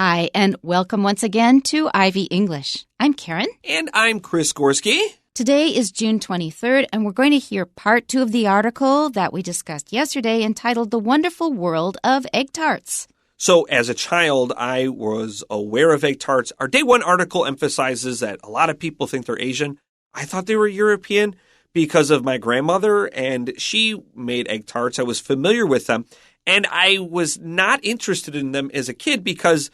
Hi, and welcome once again to Ivy English. I'm Karen. And I'm Chris Gorski. Today is June 23rd, and we're going to hear part 2 of the article that we discussed yesterday entitled The Wonderful World of Egg Tarts. So as a child, I was aware of egg tarts. Our day one article emphasizes that a lot of people think they're Asian. I thought they were European because of my grandmother, and she made egg tarts. I was familiar with them, and I was not interested in them as a kid because,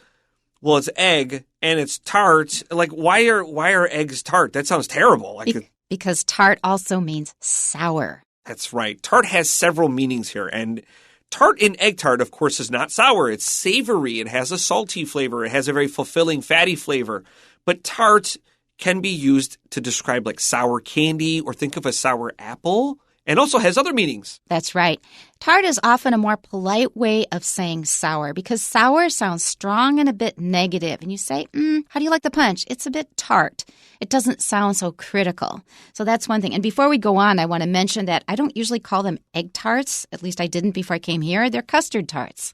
well, it's egg and it's tart. Like, why are eggs tart? That sounds terrible. Because tart also means sour. That's right. Tart has several meanings here, and tart in egg tart, of course, is not sour. It's savory. It has a salty flavor. It has a very fulfilling, fatty flavor. But tart can be used to describe like sour candy or think of a sour apple, and also has other meanings. That's right. Tart is often a more polite way of saying sour because sour sounds strong and a bit negative. And you say, how do you like the punch? It's a bit tart. It doesn't sound so critical. So that's one thing. And before we go on, I want to mention that I don't usually call them egg tarts. At least I didn't before I came here. They're custard tarts.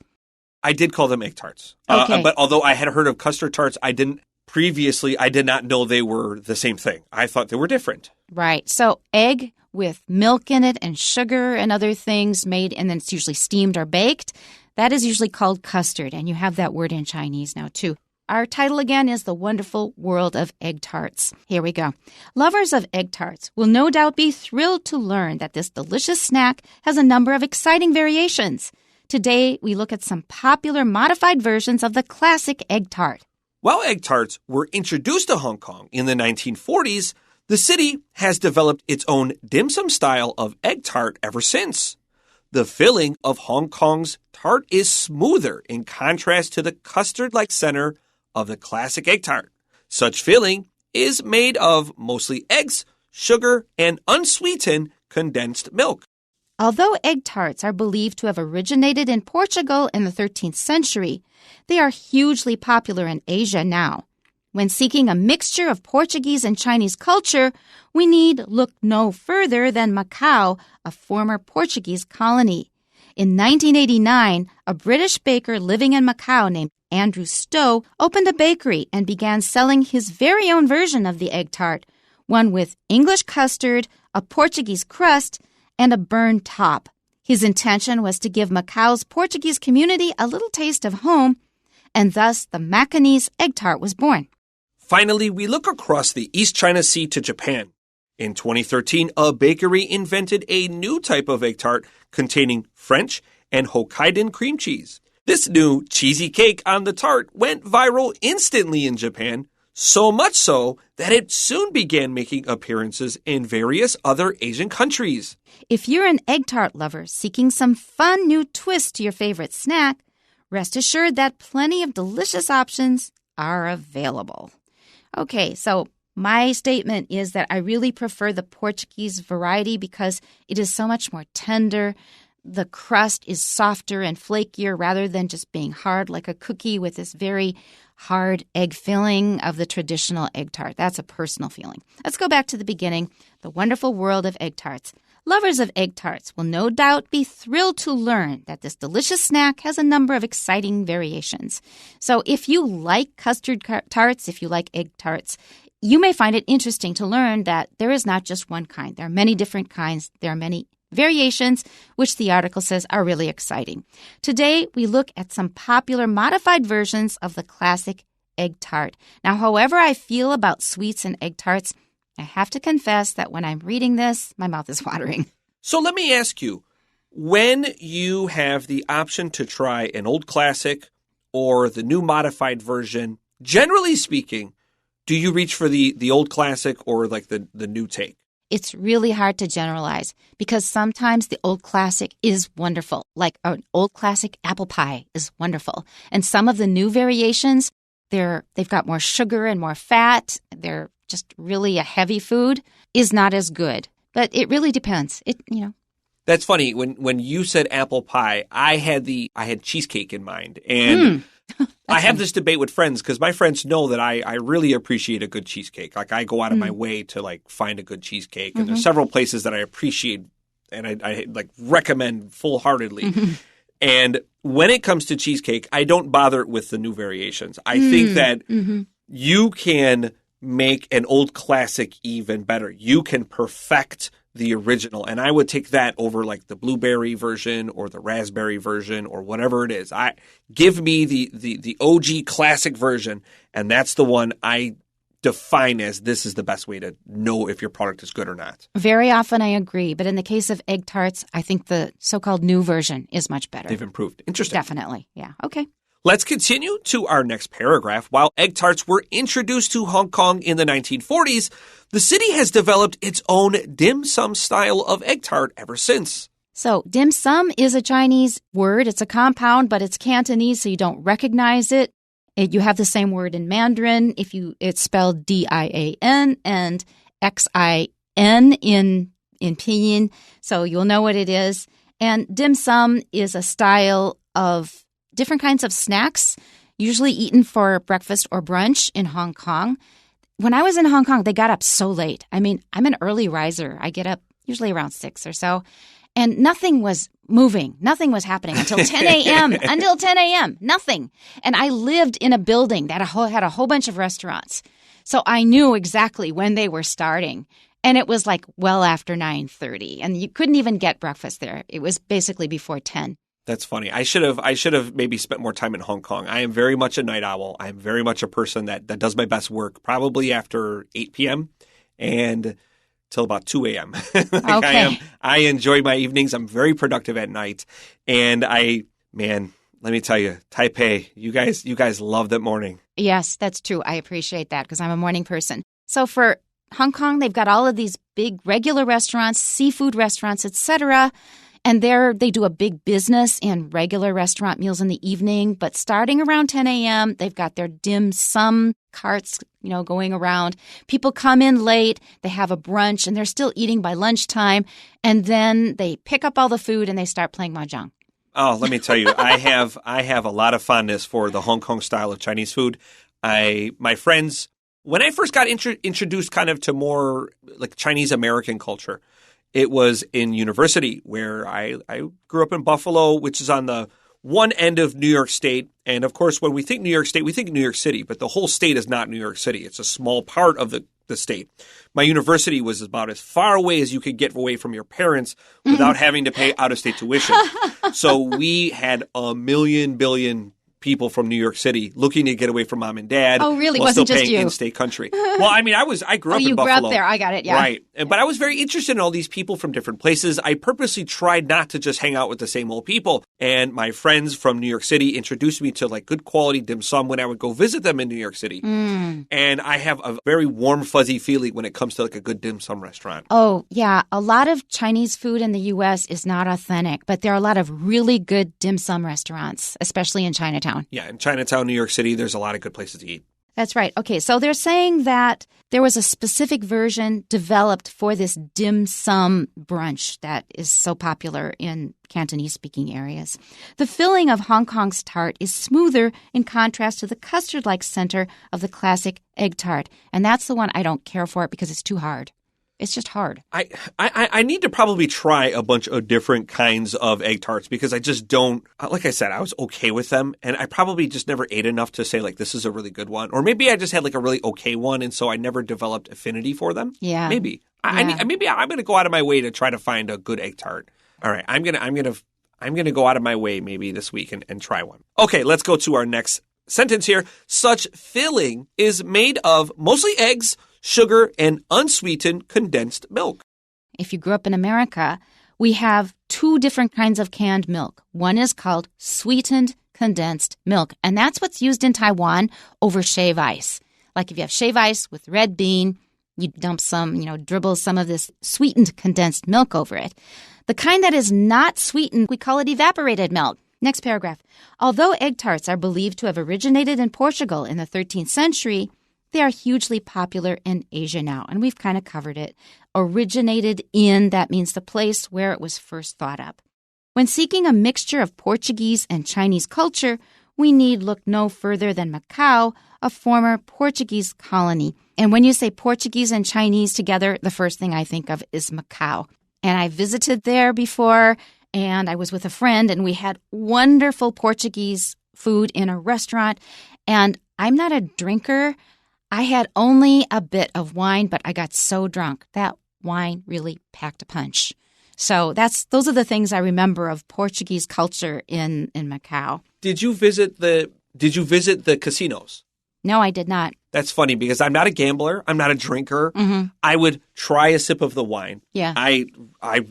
I did call them egg tarts. Okay. But although I had heard of custard tarts, I did not know they were the same thing. I thought they were different. Right. So egg with milk in it and sugar and other things made, and then it's usually steamed or baked. That is usually called custard, and you have that word in Chinese now too. Our title again is The Wonderful World of Egg Tarts. Here we go. Lovers of egg tarts will no doubt be thrilled to learn that this delicious snack has a number of exciting variations. Today, we look at some popular modified versions of the classic egg tart. While egg tarts were introduced to Hong Kong in the 1940s, the city has developed its own dim sum style of egg tart ever since. The filling of Hong Kong's tart is smoother in contrast to the custard-like center of the classic egg tart. Such filling is made of mostly eggs, sugar, and unsweetened condensed milk. Although egg tarts are believed to have originated in Portugal in the 13th century, they are hugely popular in Asia now. When seeking a mixture of Portuguese and Chinese culture, we need look no further than Macau, a former Portuguese colony. In 1989, a British baker living in Macau named Andrew Stowe opened a bakery and began selling his very own version of the egg tart, one with English custard, a Portuguese crust, and a burned top. His intention was to give Macau's Portuguese community a little taste of home, and thus the Macanese egg tart was born. Finally, we look across the East China Sea to Japan. In 2013, a bakery invented a new type of egg tart containing French and Hokkaido cream cheese. This new cheesy cake on the tart went viral instantly in Japan, so much so that it soon began making appearances in various other Asian countries. If you're an egg tart lover seeking some fun new twist to your favorite snack, rest assured that plenty of delicious options are available. Okay, so my statement is that I really prefer the Portuguese variety because it is so much more tender. The crust is softer and flakier rather than just being hard like a cookie with this very hard egg filling of the traditional egg tart. That's a personal feeling. Let's go back to the beginning, the wonderful world of egg tarts. Lovers of egg tarts will no doubt be thrilled to learn that this delicious snack has a number of exciting variations. So if you like custard tarts, if you like egg tarts, you may find it interesting to learn that there is not just one kind. There are many different kinds. There are many variations, which the article says are really exciting. Today, we look at some popular modified versions of the classic egg tart. Now, however I feel about sweets and egg tarts, I have to confess that when I'm reading this, my mouth is watering. So let me ask you, when you have the option to try an old classic or the new modified version, generally speaking, do you reach for the old classic or like the new take? It's really hard to generalize because sometimes the old classic is wonderful, like an old classic apple pie is wonderful. And some of the new variations, they've got more sugar and more fat. They're just really a heavy food is not as good. But it really depends. That's funny. When you said apple pie, I had cheesecake in mind. And I have this debate with friends because my friends know that I really appreciate a good cheesecake. Like I go out of my way to like find a good cheesecake. And there's several places that I appreciate and I like recommend full-heartedly. And when it comes to cheesecake, I don't bother with the new variations. I think that you can make an old classic even better. You can perfect the original. And I would take that over like the blueberry version or the raspberry version or whatever it is. Give me the OG classic version, and that's the one I define as this is the best way to know if your product is good or not. Very often I agree. But in the case of egg tarts, I think the so-called new version is much better. They've improved. Interesting. Definitely. Yeah. Okay. Let's continue to our next paragraph. While egg tarts were introduced to Hong Kong in the 1940s, the city has developed its own dim sum style of egg tart ever since. So dim sum is a Chinese word. It's a compound, but it's Cantonese, so you don't recognize it. You have the same word in Mandarin. It's spelled D-I-A-N and X-I-N in Pinyin, so you'll know what it is. And dim sum is a style of different kinds of snacks, usually eaten for breakfast or brunch in Hong Kong. When I was in Hong Kong, they got up so late. I mean, I'm an early riser. I get up usually around 6 or so. And nothing was moving. Nothing was happening until 10 a.m. Until 10 a.m. Nothing. And I lived in a building that had a whole bunch of restaurants. So I knew exactly when they were starting. And it was like well after 9:30. And you couldn't even get breakfast there. It was basically before 10. That's funny. I should have maybe spent more time in Hong Kong. I am very much a night owl. I am very much a person that does my best work probably after 8 p.m. and till about 2 a.m. Okay. I enjoy my evenings. I'm very productive at night. And let me tell you, Taipei, you guys love that morning. Yes, that's true. I appreciate that because I'm a morning person. So for Hong Kong, they've got all of these big regular restaurants, seafood restaurants, etc. And they do a big business in regular restaurant meals in the evening. But starting around 10 a.m., they've got their dim sum carts, going around. People come in late. They have a brunch, and they're still eating by lunchtime. And then they pick up all the food, and they start playing mahjong. Oh, let me tell you, I have a lot of fondness for the Hong Kong style of Chinese food. My friends, when I first got introduced kind of to more like Chinese American culture, it was in university where I grew up in Buffalo, which is on the one end of New York State. And of course, when we think New York State, we think New York City, but the whole state is not New York City. It's a small part of the state. My university was about as far away as you could get away from your parents without having to pay out-of-state tuition. So we had a billion people from New York City looking to get away from mom and dad. Oh, really? While Wasn't still just paying you? In-state country. Well, I mean, I grew up in Buffalo. You grew up there. I got it. Yeah. Right. But I was very interested in all these people from different places. I purposely tried not to just hang out with the same old people. And my friends from New York City introduced me to like good quality dim sum when I would go visit them in New York City. And I have a very warm, fuzzy feeling when it comes to like a good dim sum restaurant. Oh, yeah. A lot of Chinese food in the U.S. is not authentic, but there are a lot of really good dim sum restaurants, especially in Chinatown. Yeah, in Chinatown, New York City, there's a lot of good places to eat. That's right. Okay, so they're saying that there was a specific version developed for this dim sum brunch that is so popular in Cantonese-speaking areas. The filling of Hong Kong's tart is smoother in contrast to the custard-like center of the classic egg tart. And that's the one I don't care for because it's too hard. It's just hard. I need to probably try a bunch of different kinds of egg tarts because I just don't, like I said, I was okay with them. And I probably just never ate enough to say like, this is a really good one. Or maybe I just had like a really okay one. And so I never developed affinity for them. Yeah. Maybe. Yeah. Maybe I'm going to go out of my way to try to find a good egg tart. All right. I'm going to go out of my way maybe this week and try one. Okay. Let's go to our next sentence here. Such filling is made of mostly eggs, sugar, and unsweetened condensed milk. If you grew up in America, we have two different kinds of canned milk. One is called sweetened condensed milk, and that's what's used in Taiwan over shave ice. Like if you have shave ice with red bean, you dump some, dribble some of this sweetened condensed milk over it. The kind that is not sweetened, we call it evaporated milk. Next paragraph. Although egg tarts are believed to have originated in Portugal in the 13th century, they are hugely popular in Asia now, and we've kind of covered it. Originated in, that means the place where it was first thought up. When seeking a mixture of Portuguese and Chinese culture, we need look no further than Macau, a former Portuguese colony. And when you say Portuguese and Chinese together, the first thing I think of is Macau. And I visited there before, and I was with a friend, and we had wonderful Portuguese food in a restaurant. And I'm not a drinker. I had only a bit of wine, but I got so drunk. That wine really packed a punch. So those are the things I remember of Portuguese culture in Macau. Did you visit the casinos? No, I did not. That's funny because I'm not a gambler. I'm not a drinker. I would try a sip of the wine. Yeah. I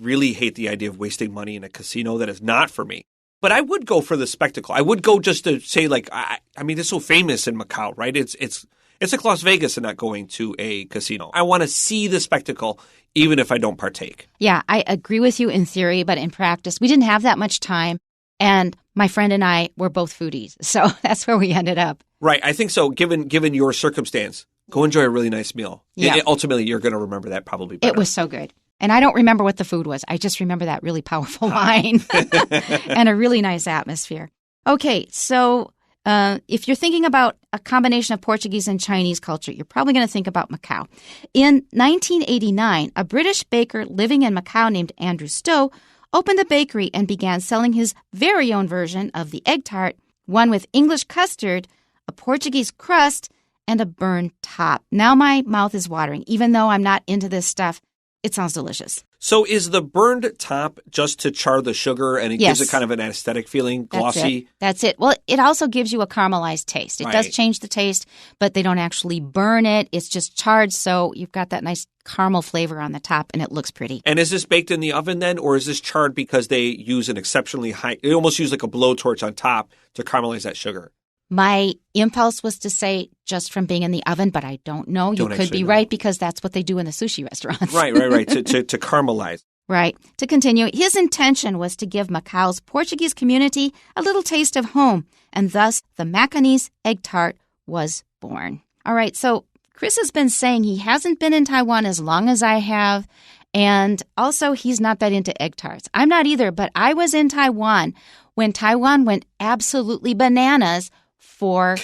really hate the idea of wasting money in a casino. That is not for me. But I would go for the spectacle. I would go just to say, like, I mean, it's so famous in Macau, right? It's like Las Vegas and not going to a casino. I want to see the spectacle, even if I don't partake. Yeah, I agree with you in theory, but in practice, we didn't have that much time. And my friend and I were both foodies. So that's where we ended up. Right. I think so. Given your circumstance, go enjoy a really nice meal. Yeah. Ultimately, you're going to remember that probably better. It was so good. And I don't remember what the food was. I just remember that really powerful wine and a really nice atmosphere. Okay, so if you're thinking about a combination of Portuguese and Chinese culture, you're probably going to think about Macau. In 1989, a British baker living in Macau named Andrew Stowe opened a bakery and began selling his very own version of the egg tart, one with English custard, a Portuguese crust, and a burned top. Now my mouth is watering. Even though I'm not into this stuff, it sounds delicious. So is the burned top just to char the sugar and it gives it kind of an aesthetic feeling, glossy? That's it. Well, it also gives you a caramelized taste. It does change the taste, but they don't actually burn it. It's just charred, so you've got that nice caramel flavor on the top, and it looks pretty. And is this baked in the oven then, or is this charred because they use an exceptionally high – they almost use like a blowtorch on top to caramelize that sugar? My impulse was to say just from being in the oven, but I don't know. You could be right because that's what they do in the sushi restaurants. Right. to caramelize. Right. To continue, his intention was to give Macau's Portuguese community a little taste of home, and thus the Macanese egg tart was born. All right, so Chris has been saying he hasn't been in Taiwan as long as I have, and also he's not that into egg tarts. I'm not either, but I was in Taiwan when Taiwan went absolutely bananas for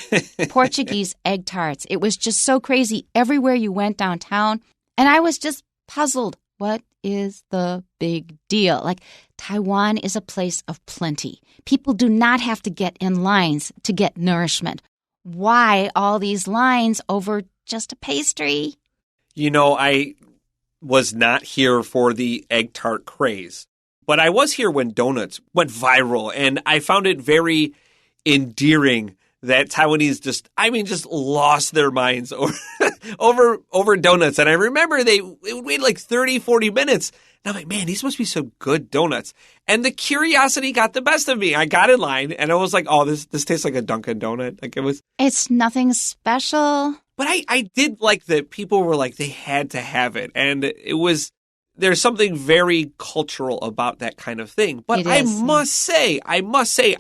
Portuguese egg tarts. It was just so crazy everywhere you went downtown. And I was just puzzled. What is the big deal? Like, Taiwan is a place of plenty. People do not have to get in lines to get nourishment. Why all these lines over just a pastry? You know, I was not here for the egg tart craze, but I was here when donuts went viral, and I found it very endearing that Taiwanese just lost their minds over donuts. And I remember it would wait like 30, 40 minutes. And I'm like, man, these must be some good donuts. And the curiosity got the best of me. I got in line and I was like, oh, this tastes like a Dunkin' Donut. Like It's nothing special. But I did like that people were like, they had to have it. And there's something very cultural about that kind of thing. But I must say,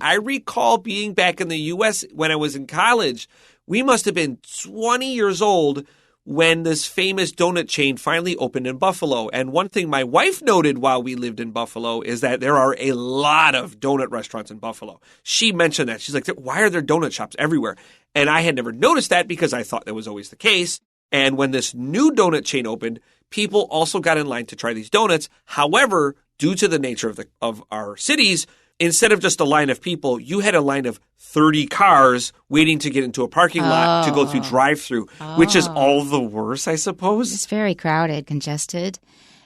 I recall being back in the U.S. when I was in college. We must have been 20 years old when this famous donut chain finally opened in Buffalo. And one thing my wife noted while we lived in Buffalo is that there are a lot of donut restaurants in Buffalo. She mentioned that. She's like, why are there donut shops everywhere? And I had never noticed that because I thought that was always the case. And when this new donut chain opened, people also got in line to try these donuts. However, due to the nature of our cities, instead of just a line of people, you had a line of 30 cars waiting to get into a parking lot to go through drive-through, which is all the worse, I suppose. It's very crowded, congested.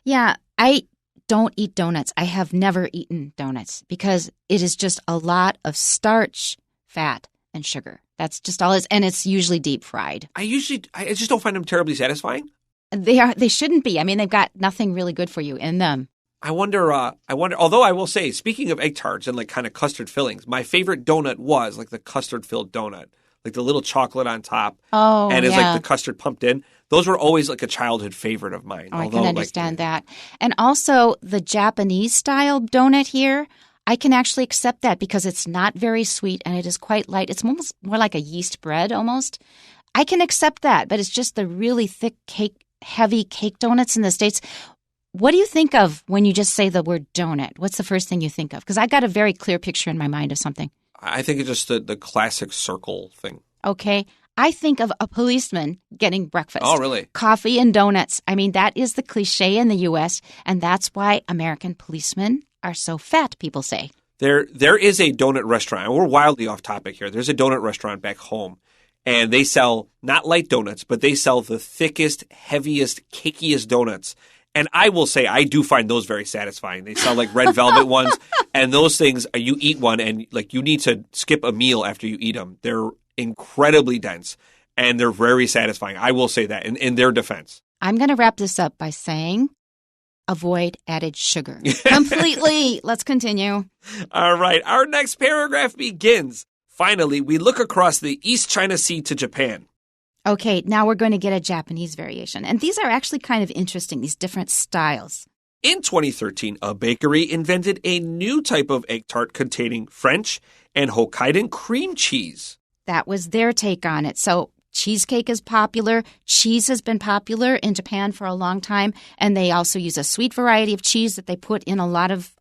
Yeah, I don't eat donuts. I have never eaten donuts because it is just a lot of starch, fat, and sugar. That's just all it is, and it's usually deep fried. I just don't find them terribly satisfying. They shouldn't be. I mean, they've got nothing really good for you in them. I wonder, although I will say, speaking of egg tarts and like kind of custard fillings, my favorite donut was like the custard filled donut, like the little chocolate on top. Oh, and it's like the custard pumped in. Those were always like a childhood favorite of mine. Oh, I can understand that. And also the Japanese style donut here, I can actually accept that because it's not very sweet and it is quite light. It's almost more like a yeast bread almost. I can accept that, but it's just the really thick heavy cake donuts in the States. What do you think of when you just say the word donut? What's the first thing you think of? Because I got a very clear picture in my mind of something. I think it's just the classic circle thing. Okay. I think of a policeman getting breakfast. Oh, really? Coffee and donuts. I mean, that is the cliche in the U.S., and that's why American policemen are so fat, people say. There is a donut restaurant. We're wildly off topic here. There's a donut restaurant back home, and they sell not light donuts, but they sell the thickest, heaviest, cakiest donuts. And I will say I do find those very satisfying. They sell like red velvet ones, and those things, you eat one and like you need to skip a meal after you eat them. They're incredibly dense, and they're very satisfying. I will say that in their defense. I'm going to wrap this up by saying avoid added sugar. Completely. Let's continue. All right. Our next paragraph begins. Finally, we look across the East China Sea to Japan. Okay, now we're going to get a Japanese variation. And these are actually kind of interesting, these different styles. In 2013, a bakery invented a new type of egg tart containing French and Hokkaido cream cheese. That was their take on it. So cheesecake is popular. Cheese has been popular in Japan for a long time. And they also use a sweet variety of cheese that they put in a lot of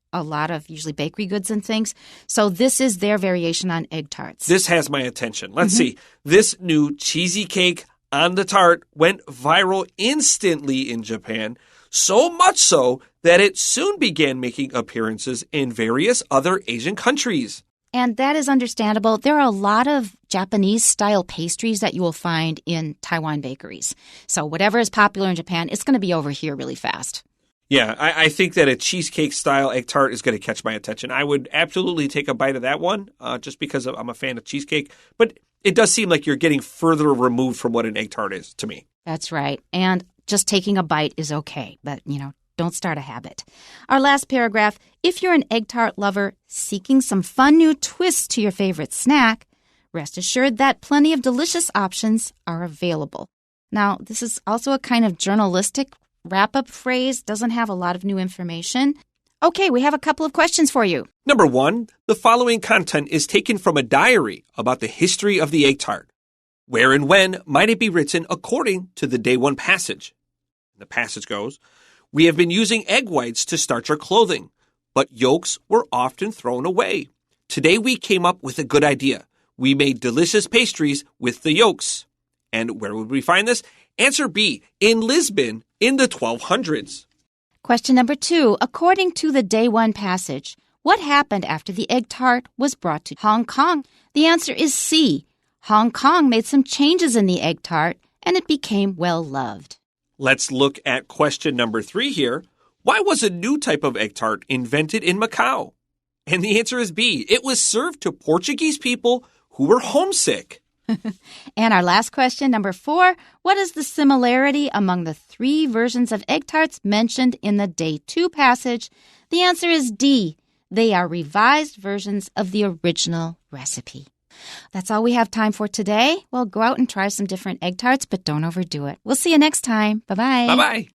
usually bakery goods and things. So this is their variation on egg tarts. This has my attention. Let's see. This new cheesy cake on the tart went viral instantly in Japan, so much so that it soon began making appearances in various other Asian countries. And that is understandable. There are a lot of Japanese-style pastries that you will find in Taiwan bakeries. So whatever is popular in Japan, it's going to be over here really fast. Yeah, I think that a cheesecake-style egg tart is going to catch my attention. I would absolutely take a bite of that one just because I'm a fan of cheesecake. But it does seem like you're getting further removed from what an egg tart is to me. That's right. And just taking a bite is okay. But, don't start a habit. Our last paragraph, if you're an egg tart lover seeking some fun new twists to your favorite snack, rest assured that plenty of delicious options are available. Now, this is also a kind of journalistic wrap-up phrase, doesn't have a lot of new information. Okay, we have a couple of questions for you. Number 1, the following content is taken from a diary about the history of the egg tart. Where and when might it be written according to the day 1 passage? The passage goes, we have been using egg whites to starch our clothing, but yolks were often thrown away. Today we came up with a good idea. We made delicious pastries with the yolks. And where would we find this? Answer B, in Lisbon in the 1200s. Question number 2. According to the day 1 passage, what happened after the egg tart was brought to Hong Kong? The answer is C. Hong Kong made some changes in the egg tart, and it became well-loved. Let's look at question number 3 here. Why was a new type of egg tart invented in Macau? And the answer is B. It was served to Portuguese people who were homesick. And our last question, number 4, what is the similarity among the 3 versions of egg tarts mentioned in the day 2 passage? The answer is D. They are revised versions of the original recipe. That's all we have time for today. Well, go out and try some different egg tarts, but don't overdo it. We'll see you next time. Bye-bye. Bye-bye.